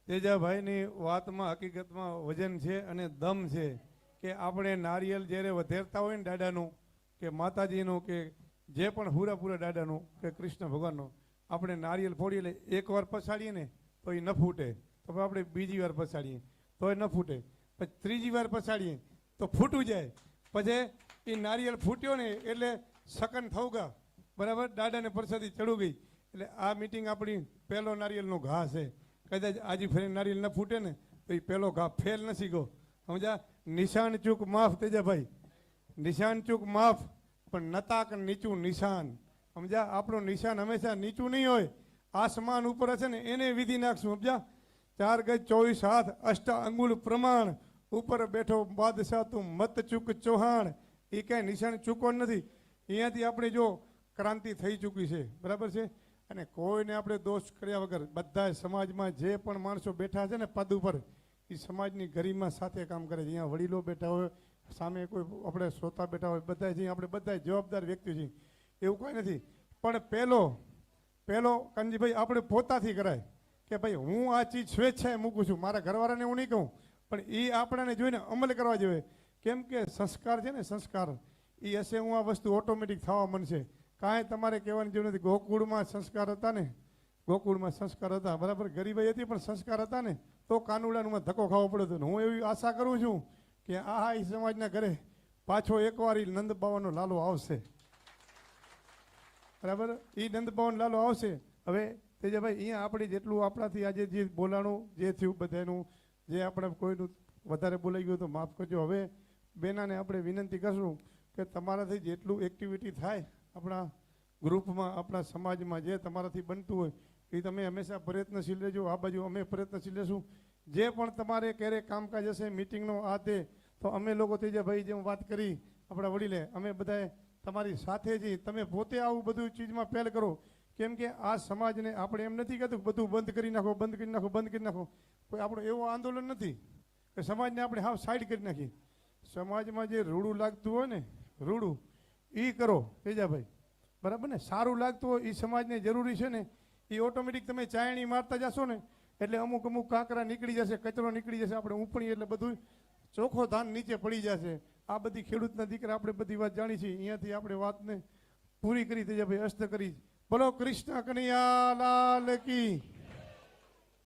તેજાભાઈની વાતમાં હકીકતમાં વજન છે અને દમ છે કે આપણે નારિયેલ જ્યારે વધેરતા હોય ને દાદાનું કે માતાજીનું કે જે પણ પૂરા દાદાનું કે કૃષ્ણ ભગવાનનું આપણે નારિયેલ ફોડીએ એટલે એકવાર પછાડીએ ને તો એ ન ફૂટે, તો આપણે બીજી વાર પછાડીએ તો એ ન ફૂટે, પછી ત્રીજી વાર પછાડીએ તો ફૂટું જાય, પછી એ નારિયેલ ફૂટ્યો ને એટલે સકન થવું ગયા બરાબર, દાદાને પ્રસાદી ચડું ગઈ. એટલે આ મિટિંગ આપણી પહેલો નારિયેલનો ઘા છે. કદાચ આજે ફરી નારિયેલ ન ફૂટે ને તો એ પહેલો ઘા ફેલ નથી ગયો. સમજા? નિશાન ચૂક માફ તેજાભાઈ, નિશાન ચૂક માફ, પણ નતાક નીચું નિશાન. સમજા? આપણું નિશાન હંમેશા નીચું નહીં હોય, આસમાન ઉપર હશે ને એને વિધિ નાખશું. સમજા? 4 ગજ 24 હાથ 8 અંગુલ પ્રમાણ, ઉપર બેઠો બાદશાહ તું મત ચૂક ચૌહાણ. એ કાંઈ નિશાન ચૂકવો નથી. અહીંયાથી આપણે જો ક્રાંતિ થઈ ચૂકી છે બરાબર છે. અને કોઈને આપણે દોષ કર્યા વગર બધા સમાજમાં જે પણ માણસો બેઠા છે ને પદ ઉપર, એ સમાજની ગરિમા સાથે કામ કરે છે. અહીંયા વડીલો બેઠા હોય, સામે કોઈ આપણે શ્રોતા બેઠા હોય, બધા આપણે બધા જવાબદાર વ્યક્તિ છીએ, એવું કોઈ નથી. પણ પહેલો કાનજીભાઈ આપણે પોતાથી કરાય કે ભાઈ હું આ ચીજ સ્વેચ્છાએ મૂકું છું, મારા ઘરવાળાને હું નહીં કહું, પણ એ આપણાને જોઈને અમલ કરવા જોઈએ. કેમ કે સંસ્કાર છે ને, સંસ્કાર એ હશે હું આ વસ્તુ ઓટોમેટિક થવા મળશે. કાંઈ તમારે કહેવાની જરૂર નથી. ગોકુળમાં સંસ્કાર હતા ને, ગોકુળમાં સંસ્કાર હતા બરાબર, ગરીબાઈ હતી પણ સંસ્કાર હતા ને, તો કાનુડાનું ધક્કો ખાવો પડ્યો હતો. હું એવી આશા કરું છું કે આ એ સમાજના ઘરે પાછો એકવાર એ નંદ બાવાનો લાલો આવશે બરાબર, એ નંદ બાવાનો લાલો આવશે. હવે તેજાભાઈ અહીંયા આપણે જેટલું આપણાથી આજે જે બોલાણું જે થયું બધાનું, જે આપણે કોઈનું વધારે બોલાઈ ગયું તો માફ કરજો. હવે બેનાને આપણે વિનંતી કરશું કે તમારાથી જેટલું એક્ટિવિટી થાય આપણા ગ્રુપમાં, આપણા સમાજમાં જે તમારાથી બનતું હોય એ તમે હંમેશા પ્રયત્નશીલ રહેજો. આ બાજુ અમે પ્રયત્નશીલ રહેશું. જે પણ તમારે ક્યારેક કામકાજ હશે મિટિંગનો આ તે, તો અમે લોકો તેજાભાઈ જેમ વાત કરી આપણા વડીલે, અમે બધાએ તમારી સાથે જ. તમે પોતે આવું બધું ચીજમાં પહેલ કરો. કેમ કે આ સમાજને આપણે એમ નથી કહેતું બધું બંધ કરી નાખો, બંધ કરી નાખો, બંધ કરી નાખો. કોઈ આપણું એવું આંદોલન નથી કે સમાજને આપણે હાવ સાઈડ કરી નાખીએ. સમાજમાં જે રૂડું લાગતું હોય ને, રૂડું એ કરો તેજાભાઈ બરાબર ને. સારું લાગતું હોય એ સમાજને જરૂરી છે ને, એ ઓટોમેટિક તમે ચાયણી મારતા જશો ને એટલે અમુક કાંકરા નીકળી જશે, કચરો નીકળી જશે, આપણે ઉપણી એટલે બધું ચોખ્ખો ધાન નીચે પડી જશે. આ બધી ખેડૂતના દીકરા આપણે બધી વાત જાણી છીએ. અહીંયાથી આપણે વાતને પૂરી કરી તેજાભાઈ, અસ્ત કરી. બોલો કૃષ્ણ કનૈયા લાલ કી.